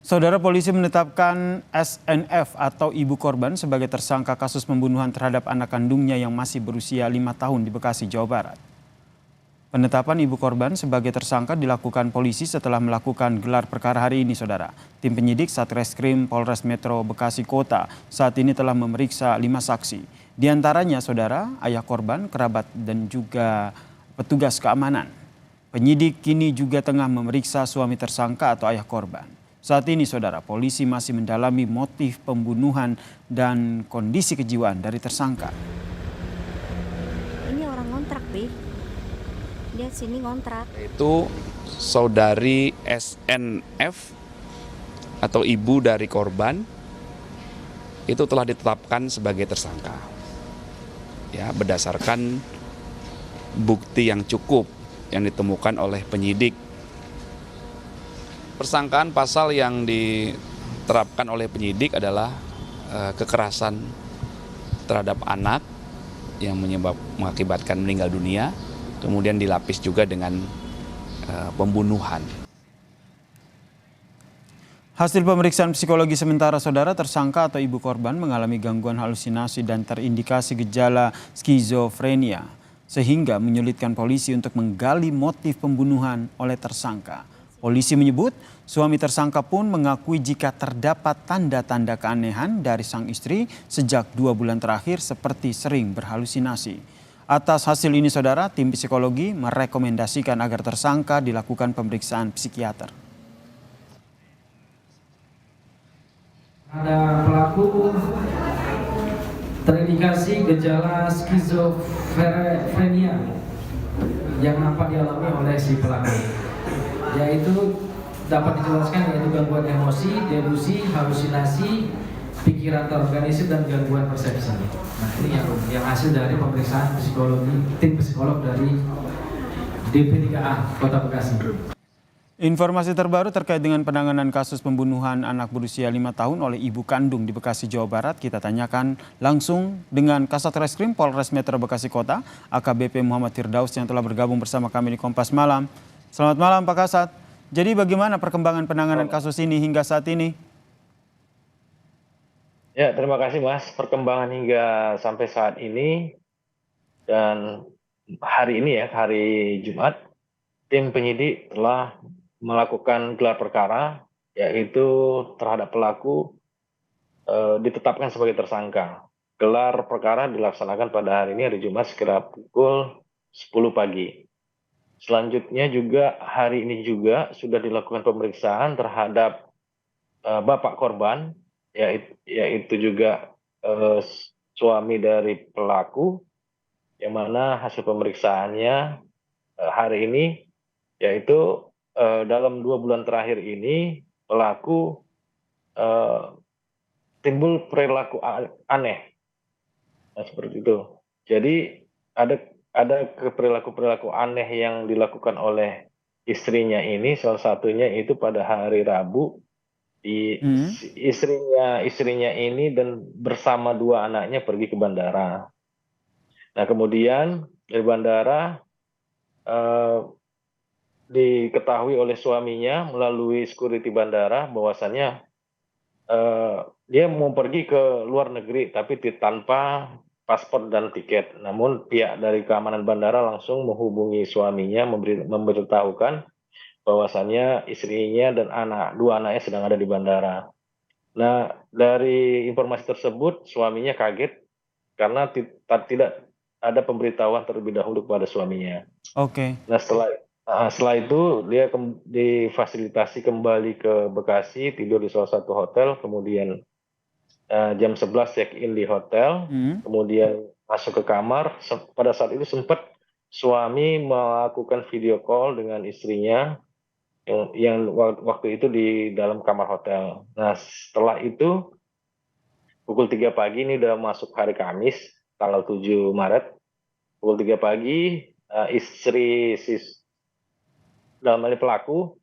Saudara, polisi menetapkan SNF atau ibu korban sebagai tersangka kasus pembunuhan terhadap anak kandungnya yang masih berusia 5 tahun di Bekasi, Jawa Barat. Penetapan ibu korban sebagai tersangka dilakukan polisi setelah melakukan gelar perkara hari ini, saudara. Tim penyidik Satreskrim Polres Metro Bekasi Kota saat ini telah memeriksa 5 saksi. Di antaranya, saudara, ayah korban, kerabat, dan juga petugas keamanan. Penyidik kini juga tengah memeriksa suami tersangka atau ayah korban. Saat ini, saudara, polisi masih mendalami motif pembunuhan dan kondisi kejiwaan dari tersangka. Ini orang ngontrak, Bi. Dia sini ngontrak. Itu saudari SNF atau ibu dari korban itu telah ditetapkan sebagai tersangka. Ya, berdasarkan bukti yang cukup yang ditemukan oleh penyidik. Persangkaan pasal yang diterapkan oleh penyidik adalah kekerasan terhadap anak yang mengakibatkan meninggal dunia, kemudian dilapis juga dengan pembunuhan. Hasil pemeriksaan psikologi sementara, saudara, tersangka atau ibu korban mengalami gangguan halusinasi dan terindikasi gejala skizofrenia, sehingga menyulitkan polisi untuk menggali motif pembunuhan oleh tersangka. Polisi menyebut suami tersangka pun mengakui jika terdapat tanda-tanda keanehan dari sang istri sejak 2 bulan terakhir seperti sering berhalusinasi. Atas hasil ini, saudara, tim psikologi merekomendasikan agar tersangka dilakukan pemeriksaan psikiater. Ada pelaku terindikasi gejala skizofrenia yang nampak dialami oleh si pelaku, yaitu dapat dijelaskan yaitu gangguan emosi, delusi, halusinasi, pikiran terorganisir, dan gangguan persepsi. Nah, ini yang hasil dari pemeriksaan psikologi tim psikolog dari DP3A Kota Bekasi. Informasi terbaru terkait dengan penanganan kasus pembunuhan anak berusia 5 tahun oleh ibu kandung di Bekasi, Jawa Barat, kita tanyakan langsung dengan Kasat Reskrim Polres Metro Bekasi Kota, AKBP Muhammad Firdaus, yang telah bergabung bersama kami di Kompas Malam. Selamat malam, Pak Kasat. Jadi bagaimana perkembangan penanganan kasus ini hingga saat ini? Ya, terima kasih Mas. Perkembangan hingga sampai saat ini dan hari ini ya, hari Jumat, tim penyidik telah melakukan gelar perkara, yaitu terhadap pelaku ditetapkan sebagai tersangka. Gelar perkara dilaksanakan pada hari ini, hari Jumat, sekira pukul 10 pagi. Selanjutnya juga hari ini juga sudah dilakukan pemeriksaan terhadap bapak korban, yaitu juga suami dari pelaku, yang mana hasil pemeriksaannya hari ini yaitu dalam 2 bulan terakhir ini pelaku timbul perilaku aneh, nah, seperti itu. Jadi ada perilaku aneh yang dilakukan oleh istrinya ini, salah satunya itu pada hari Rabu istrinya ini dan bersama 2 anaknya pergi ke bandara. Nah, kemudian dari bandara diketahui oleh suaminya melalui security bandara bahwasannya dia mau pergi ke luar negeri tapi tanpa paspor dan tiket. Namun pihak dari keamanan bandara langsung menghubungi suaminya, memberitahukan bahwasannya istrinya dan 2 anaknya sedang ada di bandara. Nah, dari informasi tersebut suaminya kaget karena tidak ada pemberitahuan terlebih dahulu kepada suaminya. Oke. Nah, setelah itu dia difasilitasi kembali ke Bekasi, tidur di salah satu hotel, kemudian jam 11 check-in di hotel, kemudian masuk ke kamar. Pada saat itu sempat suami melakukan video call dengan istrinya yang waktu itu di dalam kamar hotel. Nah, setelah itu pukul 3 pagi, ini udah masuk hari Kamis, tanggal 7 Maret, pukul 3 pagi, istri dalam hal ini pelaku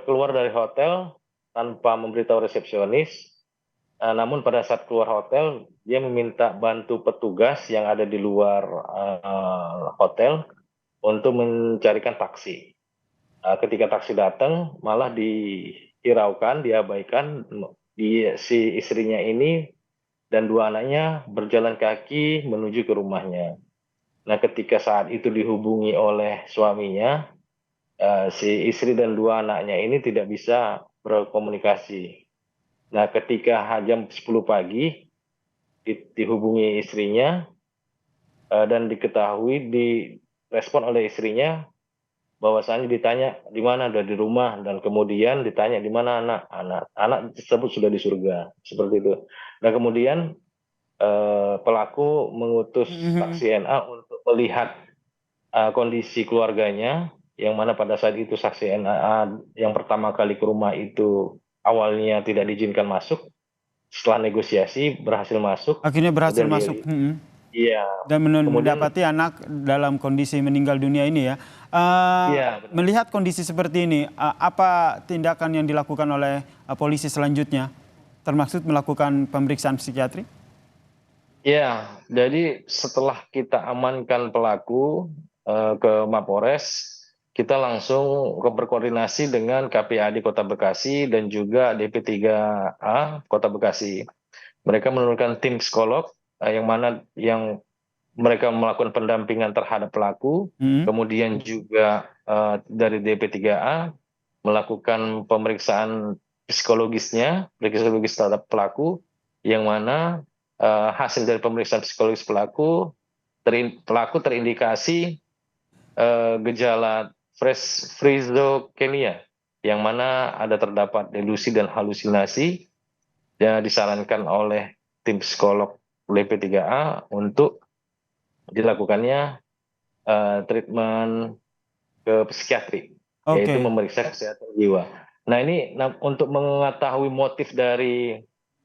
keluar dari hotel tanpa memberitahu resepsionis. Namun pada saat keluar hotel, dia meminta bantu petugas yang ada di luar hotel untuk mencarikan taksi. Ketika taksi datang, malah dihiraukan, diabaikan. Si istrinya ini dan 2 anaknya berjalan kaki menuju ke rumahnya. Nah, ketika saat itu dihubungi oleh suaminya, si istri dan 2 anaknya ini tidak bisa berkomunikasi. Nah, ketika jam 10 pagi dihubungi istrinya, dan diketahui, direspon oleh istrinya bahwasanya ditanya di mana, udah di rumah, dan kemudian ditanya di mana anak tersebut sudah di surga, seperti itu. Nah, kemudian pelaku mengutus saksi NA untuk melihat kondisi keluarganya, yang mana pada saat itu saksi NA yang pertama kali ke rumah itu awalnya tidak diizinkan masuk, setelah negosiasi berhasil masuk. Akhirnya berhasil Kemudian masuk. Iya. Dan Kemudian mendapati anak dalam kondisi meninggal dunia ini ya. iya, benar. Melihat kondisi seperti ini, apa tindakan yang dilakukan oleh polisi selanjutnya? Termasuk melakukan pemeriksaan psikiatri? Ya, jadi setelah kita amankan pelaku ke Mapores, kita langsung berkoordinasi dengan KPAD Kota Bekasi dan juga DP3A Kota Bekasi. Mereka menurunkan tim psikolog yang mereka melakukan pendampingan terhadap pelaku, kemudian juga dari DP3A melakukan pemeriksaan psikologis terhadap pelaku, yang mana hasil dari pemeriksaan psikologis pelaku terindikasi gejala schizophrenia, yang mana terdapat delusi dan halusinasi, yang disarankan oleh tim psikolog DP3A untuk dilakukannya treatment ke psikiatri, yaitu memeriksa kesehatan jiwa. Nah, ini untuk mengetahui motif dari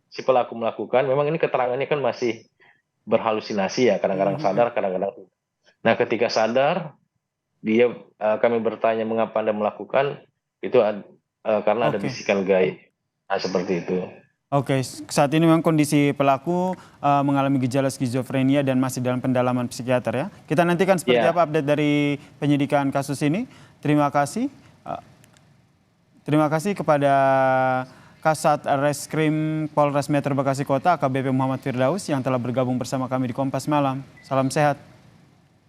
si pelaku melakukan, memang ini keterangannya kan masih berhalusinasi ya, kadang-kadang sadar, kadang-kadang tidak. Nah, ketika sadar, kami bertanya mengapa Anda melakukan itu, karena ada bisikan gaib. Nah, seperti itu. Oke, saat ini memang kondisi pelaku mengalami gejala skizofrenia dan masih dalam pendalaman psikiater ya. Kita nantikan seperti apa update dari penyidikan kasus ini. Terima kasih. Terima kasih kepada Kasat Reskrim Polres Metro Bekasi Kota, AKBP Muhammad Firdaus yang telah bergabung bersama kami di Kompas Malam. Salam sehat.